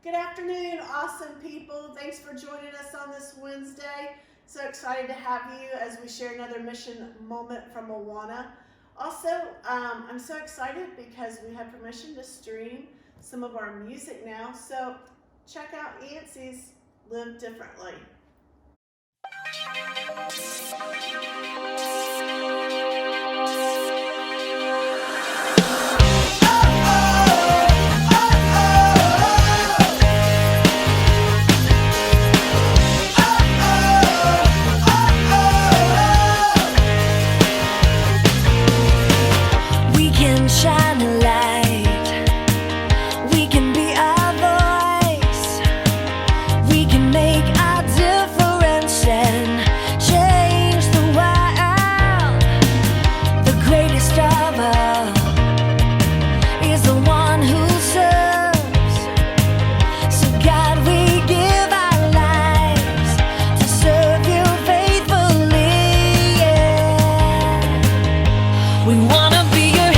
Good afternoon, awesome people. Thanks for joining us on this Wednesday. So excited to have you as we share another mission moment from Awana. Also, I'm so excited because we have permission to stream some of our music now. So check out Yancey's Live Differently. Shine a light. We can be our voice. We can make our difference and change the world. The greatest of all is the one who serves. So God, we give our lives to serve you faithfully. Yeah. We wanna be your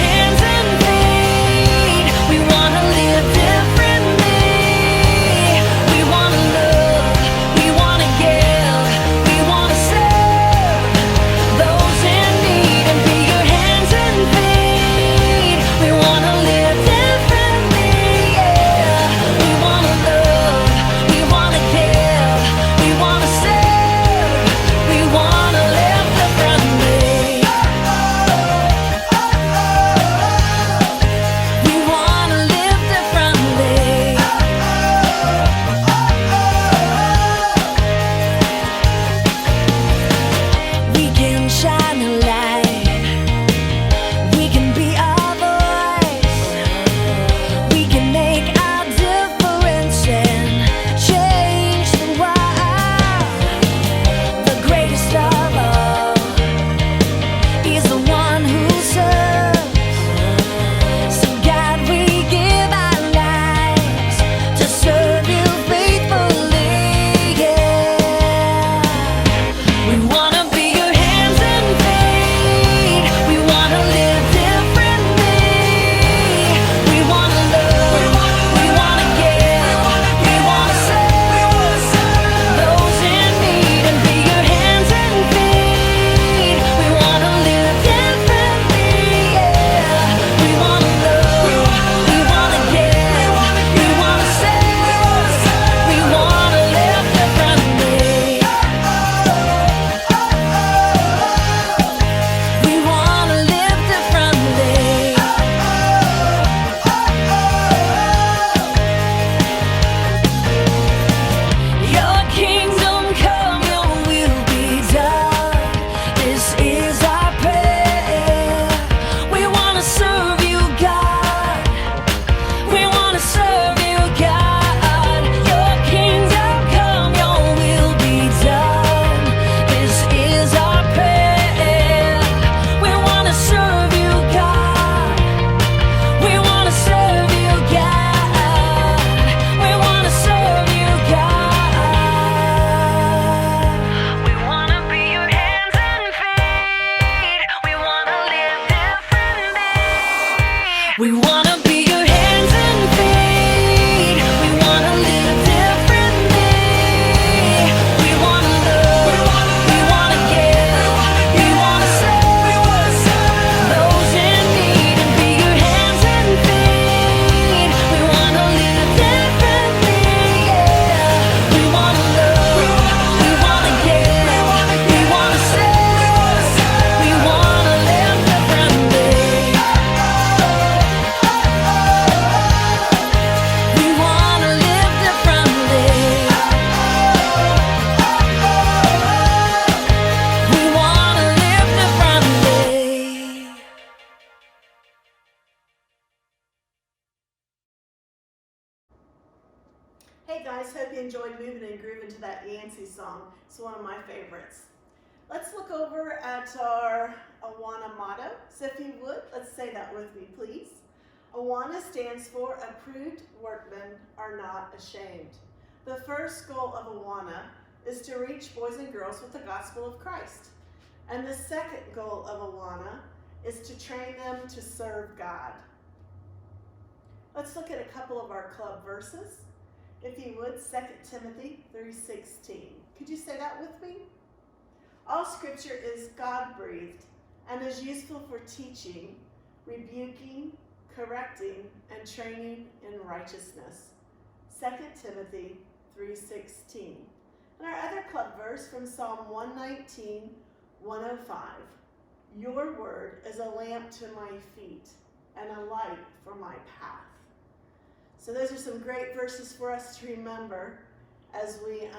we wanna be your hands and feet. We wanna live differently. We wanna love. We wanna give. We wanna serve those in need and be your hands and feet. We wanna live differently. Yeah. We wanna love. We wanna give. We wanna serve. We wanna live differently. Hey guys, hope you enjoyed moving and grooving to that Yancey song. It's one of my favorites. Let's look over at our Awana motto. So if you would, let's say that with me, please. Awana stands for Approved Workmen Are Not Ashamed. The first goal of Awana is to reach boys and girls with the gospel of Christ. And the second goal of Awana is to train them to serve God. Let's look at a couple of our club verses. if you would, 2 Timothy 3:16. Could you say that with me? All scripture is God-breathed and is useful for teaching, rebuking, correcting, and training in righteousness. 2 Timothy 3:16. And our other club verse from Psalm 119, 105. Your word is a lamp to my feet and a light for my path. So those are some great verses for us to remember as we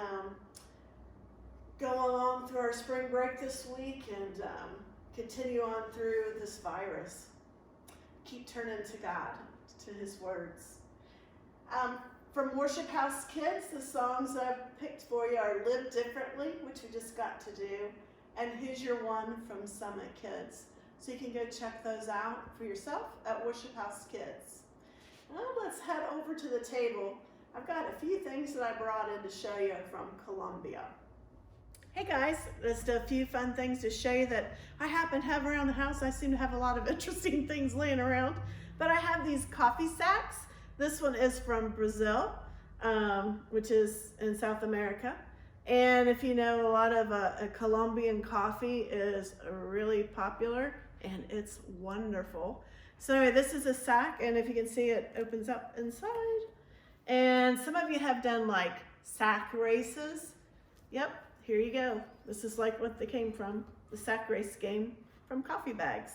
go along through our spring break this week and continue on through this virus. Keep turning to God, to his words. From Worship House Kids, the songs I've picked for you are Live Differently, which we just got to do, and Who's Your One from Summit Kids. So you can go check those out for yourself at Worship House Kids. Now let's head over to the table. I've got a few things that I brought in to show you from Colombia. Hey guys, just a few fun things to show you that I happen to have around the house. I seem to have a lot of interesting things laying around, but I have these coffee sacks. This one is from Brazil, which is in South America. And if you know, a lot of Colombian coffee is really popular and it's wonderful. So anyway, this is a sack, and if you can see, it opens up inside. And some of you have done like sack races. Yep, here you go. This is like what they came from, the sack race game from coffee bags.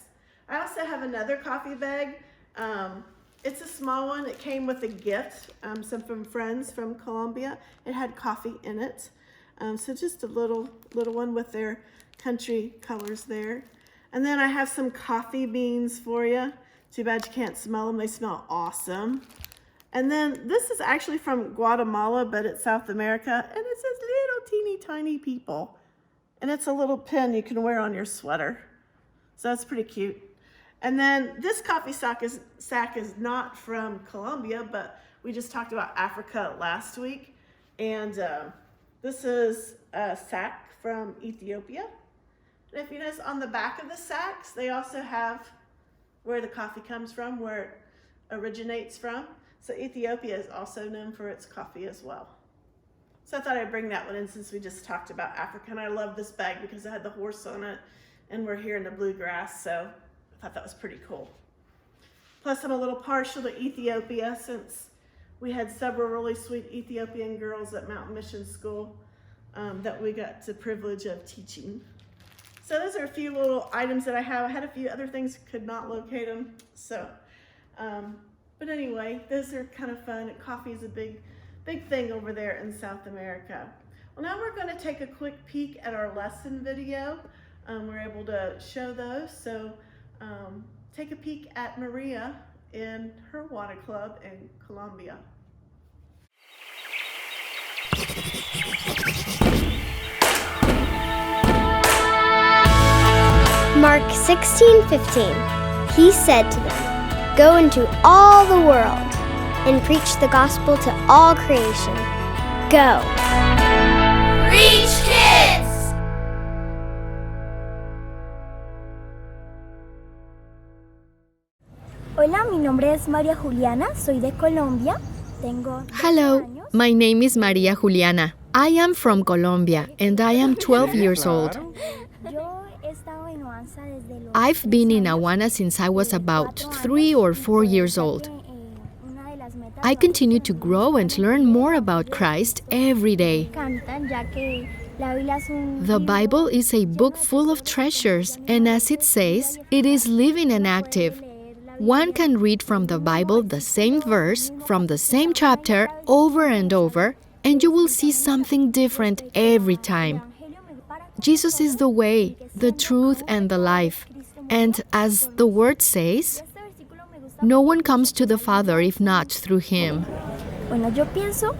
I also have another coffee bag. It's a small one. It came with a gift, some from friends from Colombia. It had coffee in it. So just a little one with their country colors there. And then I have some coffee beans for you. Too bad you can't smell them. They smell awesome. And then this is actually from Guatemala, but it's South America. And it says little teeny tiny people. And it's a little pin you can wear on your sweater. So that's pretty cute. And then this coffee sack is not from Colombia, but we just talked about Africa last week. And this is a sack from Ethiopia. And if you notice on the back of the sacks, they also have where the coffee comes from, where it originates from. So Ethiopia is also known for its coffee as well. So I thought I'd bring that one in since we just talked about Africa. And I love this bag because it had the horse on it, and we're here in the bluegrass, so I thought that was pretty cool. Plus I'm a little partial to Ethiopia since we had several really sweet Ethiopian girls at Mountain Mission School that we got the privilege of teaching. So those are a few little items that I have. I had a few other things, could not locate them. So, but anyway, those are kind of fun. Coffee is a big thing over there in South America. Well, now we're going to take a quick peek at our lesson video. We're able to show those. So take a peek at Maria in her water club in Colombia. Mark 16:15. He said to them, "Go into all the world and preach the gospel to all creation. Go." Reach kids! Hola, mi nombre es María Juliana, soy de Colombia. Tengo 12 Hello, años. my name is Maria Juliana. I am from Colombia and I am 12 years old. Yo he estado en Oaxaca desde los I've been 3 in años. Awana since I was about 4 3 or años, 4 y years pues, old. una de las metas I continue to favoritas grow and learn more about Christ every day. cantan, ya que la Biblia es un The libro Bible is a book full of treasures, and as it says, it is living and active. One can read from the Bible the same verse from the same chapter over and over, and you will see something different every time. Jesus is the way, the truth, and the life. And as the word says, no one comes to the Father if not through him. Bueno, yo pienso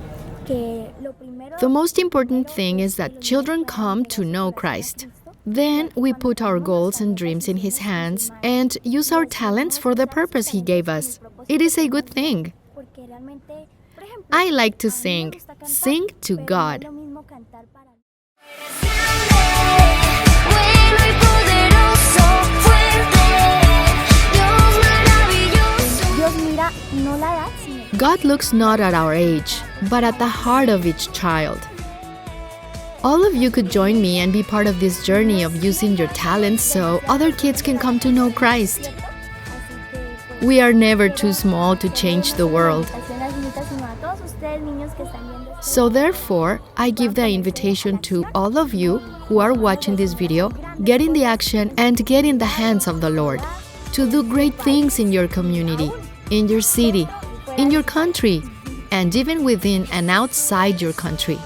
que lo primero The most important thing is that children come to know Christ. Then we put our goals and dreams in His hands and use our talents for the purpose He gave us. It is a good thing. porque realmente, por ejemplo, I like to a mí me sing. gusta cantar, Sing to pero no God. es lo mismo cantar para Bueno y poderoso, fuerte, Dios maravilloso. Dios mira no la edad, sino God looks not at our age. but at the heart of each child. All of you could join me and be part of this journey of using your talents so other kids can come to know Christ. We are never too small to change the world. So therefore, I give the invitation to all of you who are watching this video, get in the action and get in the hands of the Lord to do great things in your community, in your city, in your country, and even within and outside your country.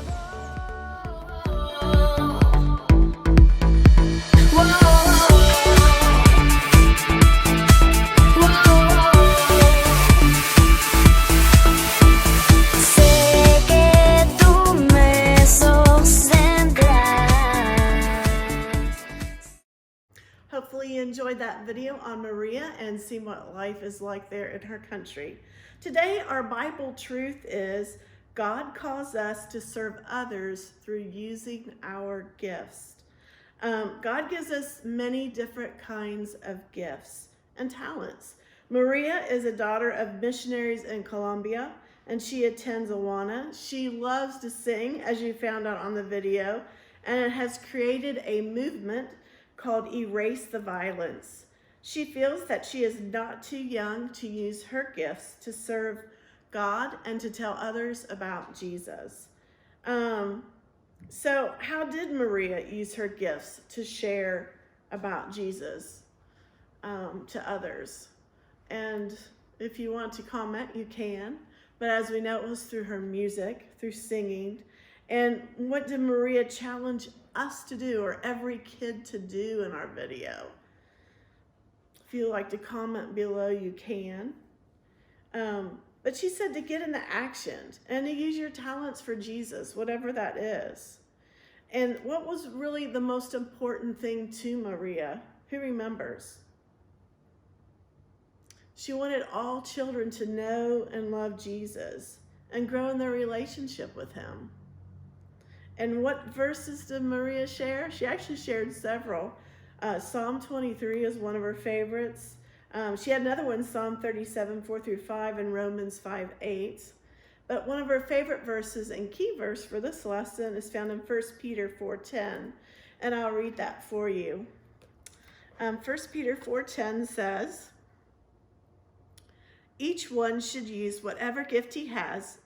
Hopefully you enjoyed that video on Maria and see what life is like there in her country. Today our Bible truth is God calls us to serve others through using our gifts. God gives us many different kinds of gifts and talents. Maria is a daughter of missionaries in Colombia, and she attends Awana. She loves to sing, as you found out on the video, and has created a movement called Erase the Violence. She feels that she is not too young to use her gifts to serve God and to tell others about Jesus. So how did Maria use her gifts to share about Jesus to others? And if you want to comment, you can. But as we know, it was through her music, through singing. And what did Maria challenge us to do, or every kid to do in our video? If you'd like to comment below, you can. But she said to get into action and to use your talents for Jesus, whatever that is. And what was really the most important thing to Maria? Who remembers? She wanted all children to know and love Jesus and grow in their relationship with him. And what verses did Maria share? She actually shared several. Psalm 23 is one of her favorites. She had another one, Psalm 37, 4-5, and Romans 5:8. But one of her favorite verses and key verse for this lesson is found in 1 Peter 4:10. And I'll read that for you. 1 Peter 4:10 says, each one should use whatever gift he has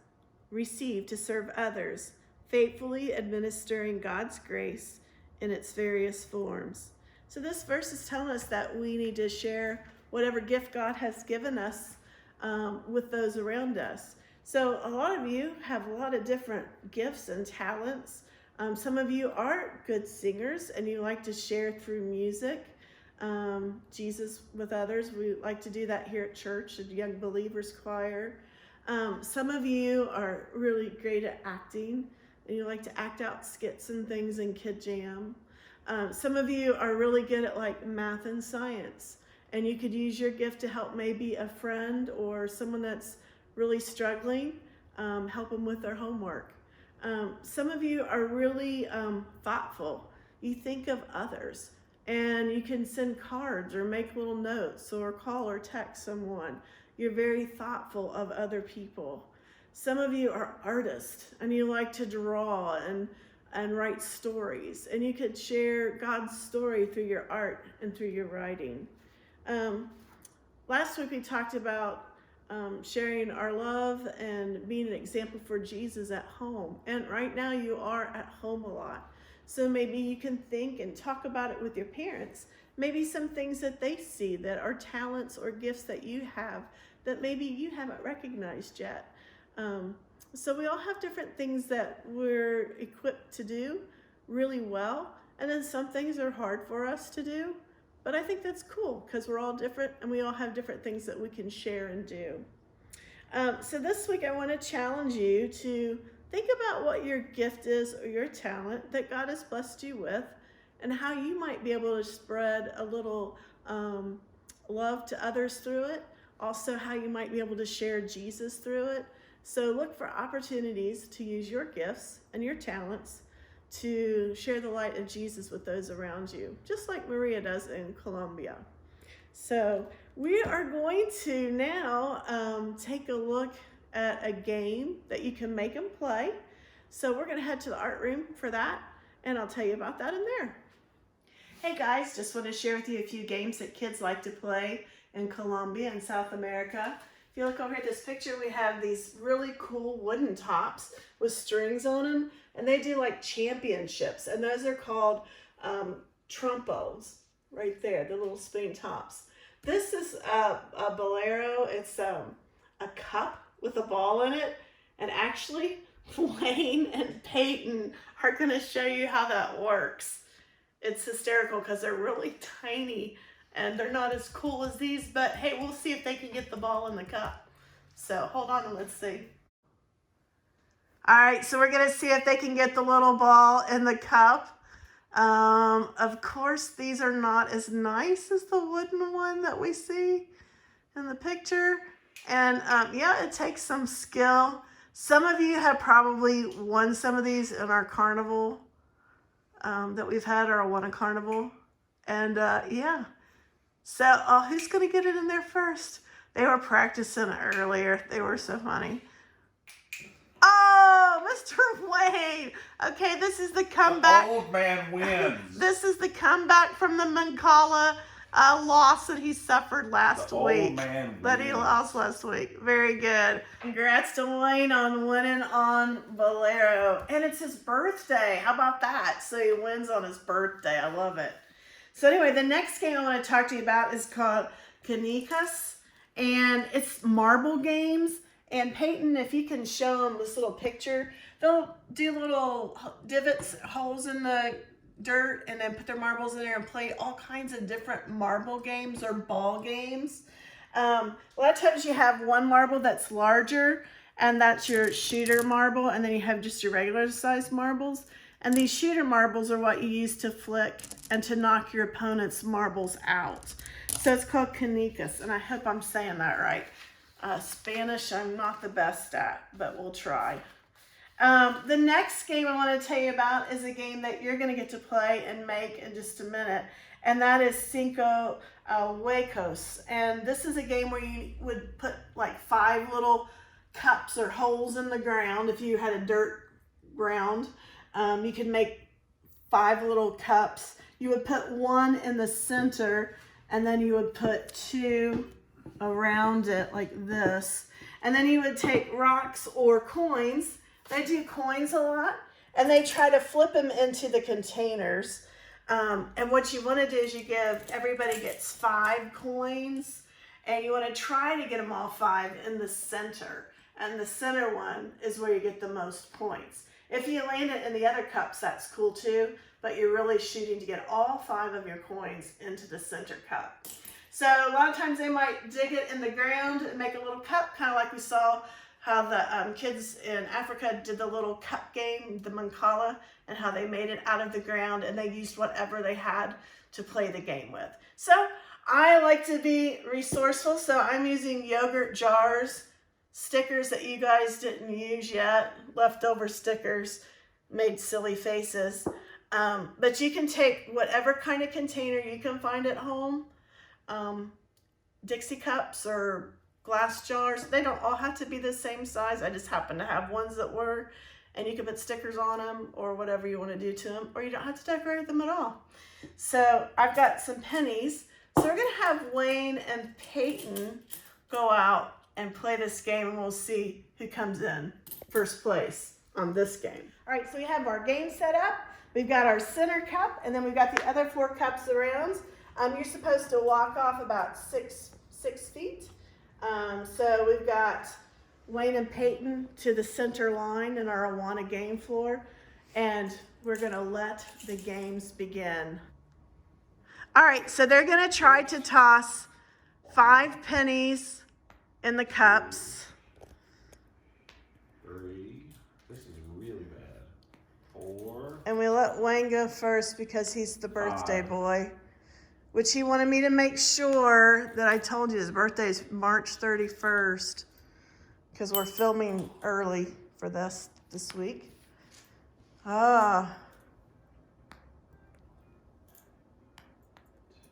received to serve others, faithfully administering God's grace in its various forms. So this verse is telling us that we need to share whatever gift God has given us with those around us. So a lot of you have a lot of different gifts and talents. Some of you are good singers and you like to share through music Jesus with others. We like to do that here at church, at Young Believers Choir. Some of you are really great at acting, and you like to act out skits and things in Kid Jam. Some of you are really good at like math and science, and you could use your gift to help maybe a friend or someone that's really struggling, help them with their homework. Some of you are really thoughtful. You think of others, and you can send cards or make little notes or call or text someone. You're very thoughtful of other people. Some of you are artists and you like to draw and write stories, and you could share God's story through your art and through your writing. Last week we talked about sharing our love and being an example for Jesus at home. And right now you are at home a lot. So maybe you can think and talk about it with your parents. Maybe some things that they see that are talents or gifts that you have that maybe you haven't recognized yet. So we all have different things that we're equipped to do really well. And then some things are hard for us to do. But I think that's cool because we're all different and we all have different things that we can share and do. So this week I want to challenge you to think about what your gift is or your talent that God has blessed you with, and how you might be able to spread a little love to others through it. Also how you might be able to share Jesus through it. So look for opportunities to use your gifts and your talents to share the light of Jesus with those around you, just like Maria does in Colombia. So we are going to now take a look at a game that you can make them play. So we're gonna head to the art room for that, and I'll tell you about that in there. Hey guys, just want to share with you a few games that kids like to play in Colombia and South America. If you look over at this picture, we have these really cool wooden tops with strings on them, and they do like championships, and those are called trompos right there, the little spoon tops. This is a bolero. It's a cup with a ball in it, and actually Wayne and Peyton are going to show you how that works. It's hysterical because they're really tiny and they're not as cool as these, but hey, we'll see if they can get the ball in the cup. So hold on and let's see. All right, so we're going to see if they can get the little ball in the cup. Of course, these are not as nice as the wooden one that we see in the picture. And yeah, it takes some skill. Some of you have probably won some of these in our carnival that we've had, or won a carnival. And yeah, so who's going to get it in there first? They were practicing earlier. They were so funny. Oh, Mr. Wayne. Okay, this is the comeback. The old man wins. This is the comeback from the Mancala loss that he suffered last week. Old man That he wins. lost last week. Very good. Congrats to Wayne on winning on Bolero. And it's his birthday. How about that? So he wins on his birthday. I love it. So anyway, the next game I want to talk to you about is called Canicas. And it's marble games. And Peyton, if you can show them this little picture, they'll do little divots, holes in the dirt, and then put their marbles in there and play all kinds of different marble games or ball games. A lot of times you have one marble that's larger, and that's your shooter marble, and then you have just your regular size marbles. And these shooter marbles are what you use to flick and to knock your opponent's marbles out. So it's called canicas, and I hope I'm saying that right. Spanish I'm not the best at, but we'll try. The next game I want to tell you about is a game that you're going to get to play and make in just a minute, and that is Cinco Huecos. And this is a game where you would put like 5 little cups or holes in the ground. If you had a dirt ground, you could make 5 little cups. You would put 1 in the center, and then you would put 2 around it like this, and then you would take rocks or coins. They do coins a lot, and they try to flip them into the containers. And what you want to do is everybody gets 5 coins, and you want to try to get them all 5 in the center, and the center one is where you get the most points. If you land it in the other cups, that's cool too, but you're really shooting to get all 5 of your coins into the center cup. So a lot of times they might dig it in the ground and make a little cup, kind of like we saw how the kids in Africa did the little cup game, the Mancala, and how they made it out of the ground, and they used whatever they had to play the game with. So I like to be resourceful, so I'm using yogurt jars, stickers that you guys didn't use yet, leftover stickers, made silly faces. But you can take whatever kind of container you can find at home. Dixie cups or glass jars. They don't all have to be the same size. I just happen to have ones that were, and you can put stickers on them or whatever you want to do to them, or you don't have to decorate them at all. So I've got some pennies. So we're going to have Wayne and Peyton go out and play this game, and we'll see who comes in first place on this game. All right, so we have our game set up. We've got our center cup, and then we've got the other 4 cups around. You're supposed to walk off about 6 feet. So we've got Wayne and Peyton to the center line in our Awana game floor, and we're gonna let the games begin. All right, so they're gonna try to toss 5 pennies in the cups. 3. This is really bad. 4. And we let Wayne go first because he's the birthday 5. boy, which he wanted me to make sure that I told you his birthday is March 31st because we're filming early for this week.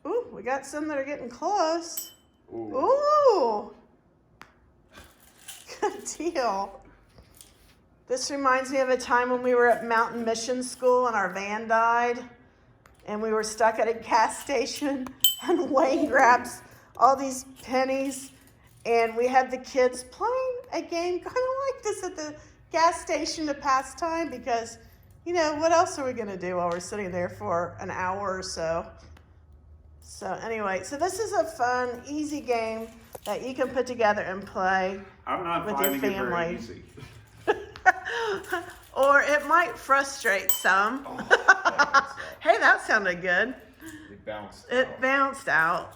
Ooh, we got some that are getting close. Ooh. Ooh. Good deal. This reminds me of a time when we were at Mountain Mission School and our van died. And we were stuck at a gas station. And Wayne grabs all these pennies. And we had the kids playing a game kind of like this at the gas station to pass time. Because, you know, what else are we going to do while we're sitting there for an hour or so? So anyway, so this is a fun, easy game that you can put together and play I'm not with your finding it very family. easy. Or it might frustrate some. Oh, that Hey, that sounded good. it bounced. It out. bounced out.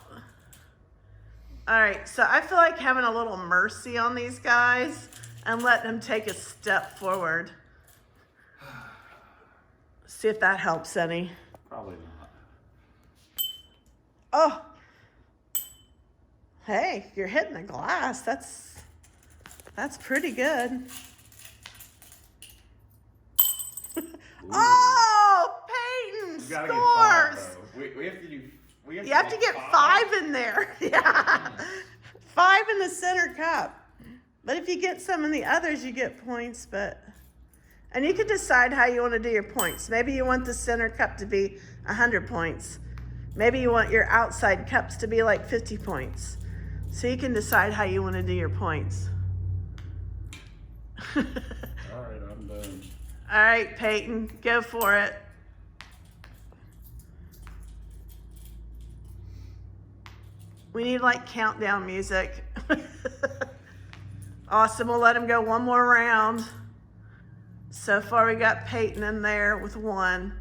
All right, so I feel like having a little mercy on these guys and letting them take a step forward. See if that helps any. Probably not. Oh. Hey, you're hitting the glass. That's pretty good. Oh, Peyton We gotta get five, scores. though. We have to do. You have to get five in there. Yeah. 5 in the center cup. But if you get some in the others, you get points. And you can decide how you want to do your points. Maybe you want the center cup to be 100 points. Maybe you want your outside cups to be like 50 points. So you can decide how you want to do your points. All right, I'm done. All right, Peyton, go for it. We need like countdown music. Awesome, we'll let him go one more round. So far we got Peyton in there with 1.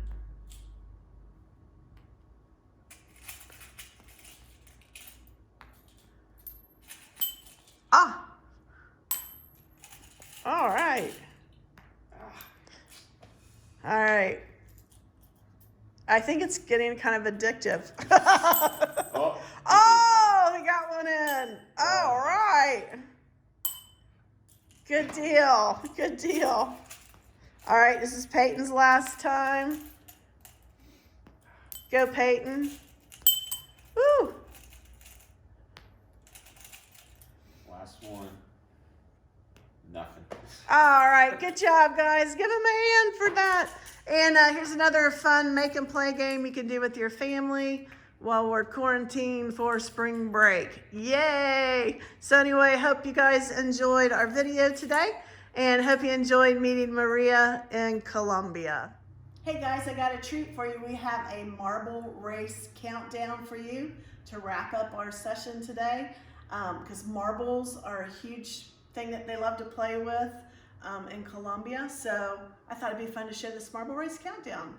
Ah! All right. All right. I think it's getting kind of addictive. Oh. Oh, we got one in. All right. Good deal. Good deal. All right, this is Peyton's last time. Go, Peyton. Woo. Last one. Nothing. All right, good job, guys. Give him a hand for that. And here's another fun make and play game you can do with your family while we're quarantined for spring break. Yay! So anyway, hope you guys enjoyed our video today and hope you enjoyed meeting Maria in Colombia. Hey guys, I got a treat for you. We have a marble race countdown for you to wrap up our session today because marbles are a huge thing that they love to play with in Colombia. So I thought it'd be fun to share this marble race countdown.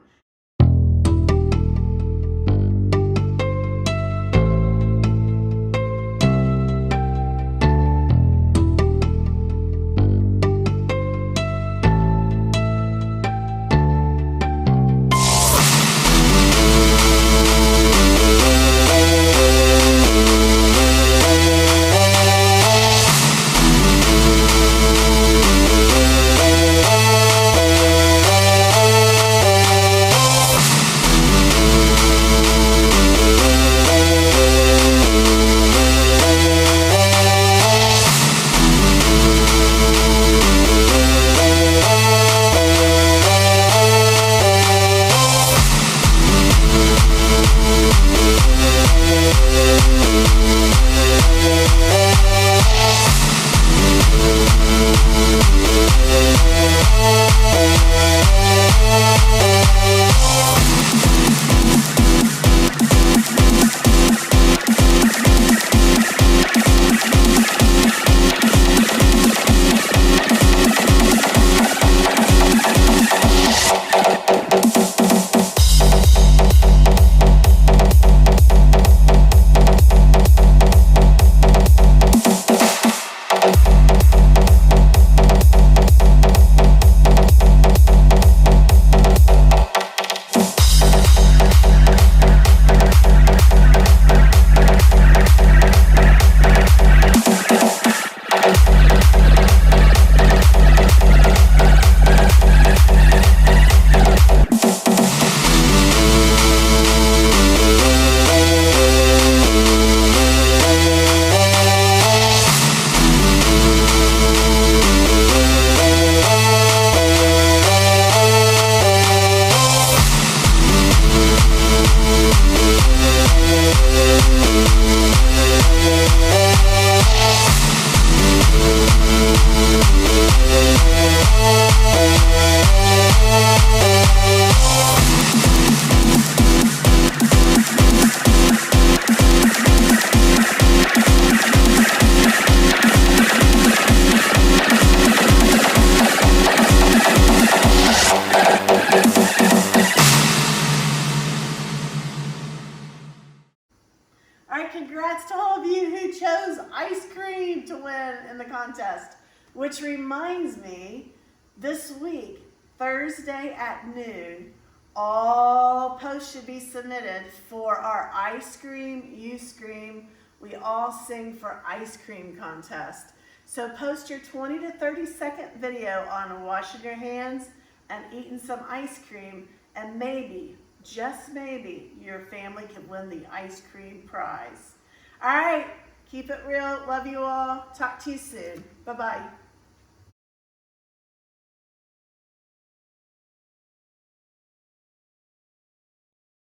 you who chose ice cream to win in the contest. Which reminds me, this week, Thursday at noon, all posts should be submitted for our I Scream, You Scream, We All Sing for Ice Cream contest. So post your 20 to 30 second video on washing your hands and eating some ice cream, and maybe, just maybe, your family can win the ice cream prize. All right, keep it real. Love you all. Talk to you soon. Bye-bye.